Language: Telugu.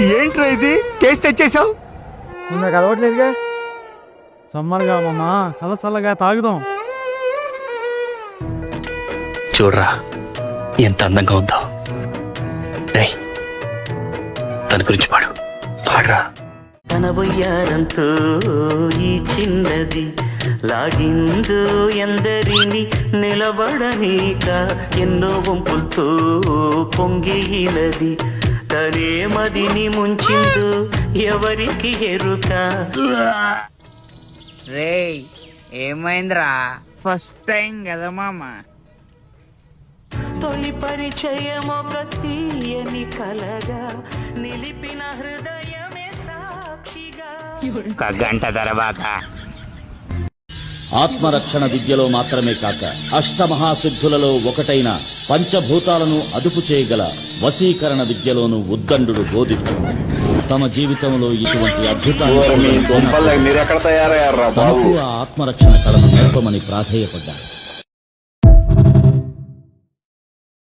ఏంట్రా ఇది కేసు తెచ్చేసావు? నాకు అలవాట్లేదుగా. సమ్మర్గా మామా చల్లగా తాగుదాం. చూడరా ఎంత అందంగా ఉందో. రేయ్ తన గురించి పాడరా. తన బొయ్యారంతో ఈ చిన్నది లాగిందో ఎందరిని నిలబడనీక ఎన్నో వంపులతో పొంగినది. తనే మదిని ముంచిందో ఎవరికి ఎరుక. రేయ్ ఏమైందిరా? ఫస్ట్ టైం కదా మామ. తొలి పరిచయం ఒక తీయని కలగా నిలిపిన హృదయమే సాక్షిగా. ఒక గంట తర్వాత ఆత్మరక్షణ విద్యలో మాత్రమే కాక అష్టమహాసిద్ధులలో ఒకటైన పంచభూతాలను అదుపు చేయగల వశీకరణ విద్యలోనూ ఉద్దండు బోధిస్తున్నాడు. తమ జీవితంలో ఇటువంటి అద్భుతాన్ని తనకు ఆ ఆత్మరక్షణ కళను నేర్పమని ప్రాధేయపడ్డారు.